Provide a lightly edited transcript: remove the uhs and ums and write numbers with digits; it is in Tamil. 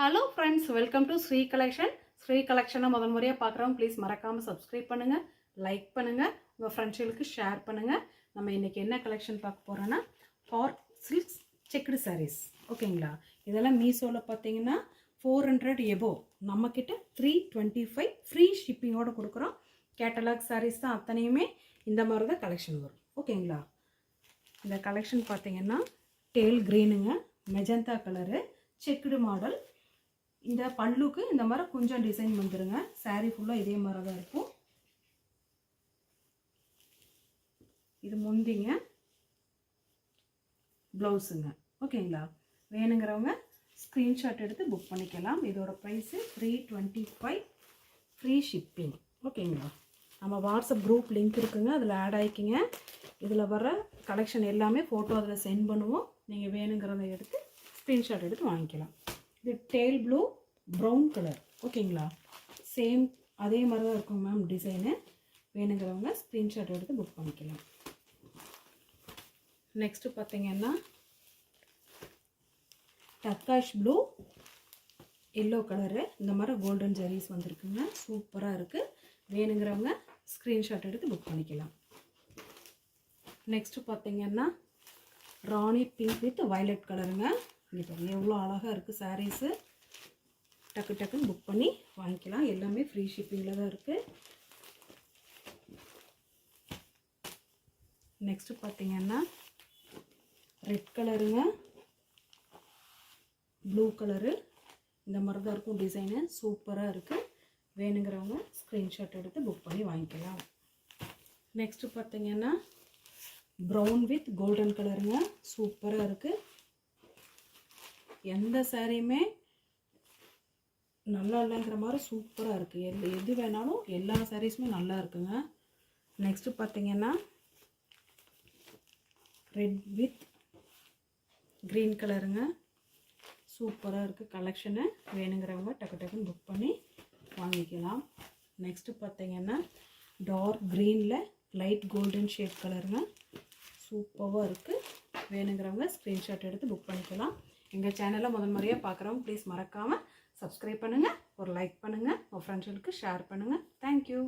Hello friends, welcome to Sri collection. Sri கலெக்ஷனை முதல் முறையாக பார்க்குறவங்க ப்ளீஸ் மறக்காமல் சப்ஸ்கிரைப் பண்ணுங்கள், லைக் பண்ணுங்கள், உங்கள் ஃப்ரெண்ட்ஸுகளுக்கு ஷேர் பண்ணுங்கள். நம்ம இன்றைக்கி என்ன கலெக்ஷன் பார்க்க போகிறோன்னா ஃபார் சில்க்ஸ் செக்குடு சாரீஸ். ஓகேங்களா? இதெல்லாம் மீஷோவில் பார்த்தீங்கன்னா 400 எபோவ், நம்மக்கிட்ட 325 ஃப்ரீ ஷிப்பிங்கோடு கொடுக்குறோம். கேட்டலாக் சாரீஸ் தான் அத்தனையுமே இந்த மாதிரி தான் கலெக்ஷன் வரும். ஓகேங்களா? இந்த கலெக்ஷன் பார்த்தீங்கன்னா டேல் க்ரீனுங்க, மெஜந்தா கலரு, செக்குடு மாடல். இந்த பல்லுக்கு இந்த மாதிரி கொஞ்சம் டிசைன் வந்துருங்க. சாரீ ஃபுல்லாக இதே மாதிரி தான் இருக்கும். இது முந்திங்க, ப்ளவுஸுங்க. ஓகேங்களா? வேணுங்கிறவங்க ஸ்க்ரீன்ஷாட் எடுத்து புக் பண்ணிக்கலாம். இதோட ப்ரைஸு 325 ஃப்ரீ ஷிப்பிங். ஓகேங்களா? நம்ம வாட்ஸ்அப் குரூப் லிங்க் இருக்குங்க, அதில் ஆட் ஆகிக்கிங்க. இதில் வர கலெக்ஷன் எல்லாமே ஃபோட்டோ அதில் சென்ட் பண்ணுவோம். நீங்கள் வேணுங்கிறத எடுத்து ஸ்க்ரீன்ஷாட் எடுத்து வாங்கிக்கலாம். இது டேல் ப்ளூ ப்ரௌன் கலர். ஓகேங்களா? சேம் அதே மாதிரி தான் இருக்கும் மேம் டிசைனு. வேணுங்கிறவங்க ஸ்க்ரீன்ஷாட் எடுத்து புக் பண்ணிக்கலாம். நெக்ஸ்ட்டு பார்த்தீங்கன்னா டர்காஷ் ப்ளூ எல்லோ கலரு, இந்த மாதிரி கோல்டன் ஜெரீஸ் வந்திருக்குங்க. சூப்பராக இருக்குது. வேணுங்கிறவங்க ஸ்க்ரீன்ஷாட் எடுத்து புக் பண்ணிக்கலாம். நெக்ஸ்ட்டு பார்த்தீங்கன்னா ராணி பிங்க் வித் வயலட் கலருங்க. இங்கே பாருங்கள் எவ்வளோ அழகாக இருக்குது சாரீஸு. டக்கு டக்குன்னு புக் பண்ணி வாங்கிக்கலாம். எல்லாமே ஃப்ரீ ஷிப்பிங்கில் தான் இருக்குது. நெக்ஸ்ட்டு பார்த்தீங்கன்னா ரெட் கலருங்க, ப்ளூ கலரு, இந்த மாதிரி தான் இருக்கும் டிசைனு. சூப்பராக இருக்குது. வேணுங்கிறவங்க ஸ்க்ரீன்ஷாட் எடுத்து புக் பண்ணி வாங்கிக்கலாம். நெக்ஸ்ட்டு பார்த்தீங்கன்னா ப்ரௌன் வித் கோல்டன் கலருங்க. சூப்பராக இருக்குது. எந்த சாரியுமே நல்லா இல்லைங்கிற மாதிரி சூப்பராக இருக்குது. எது வேணாலும் எல்லா சாரீஸுமே நல்லா இருக்குங்க. நெக்ஸ்ட்டு பார்த்தீங்கன்னா ரெட் வித் க்ரீன் கலருங்க. சூப்பராக இருக்குது கலெக்ஷனு. வேணுங்கிறவங்க டக்கு டக்குன்னு புக் பண்ணி வாங்கிக்கலாம். நெக்ஸ்ட்டு பார்த்தீங்கன்னா டார்க் க்ரீனில் லைட் கோல்டன் ஷேட் கலருங்க. சூப்பராக இருக்குது. வேணுங்கிறவங்க ஸ்க்ரீன்ஷாட் எடுத்து புக் பண்ணிக்கலாம். எங்கள் சேனலை முதல் முறையாக பார்க்குறவங்க ப்ளீஸ் மறக்காமல் சப்ஸ்கிரைப் பண்ணுங்கள், ஒரு லைக் பண்ணுங்கள், உங்கள் ஃப்ரெண்ட்ஸுகளுக்கு ஷேர் பண்ணுங்கள். தேங்க்யூ.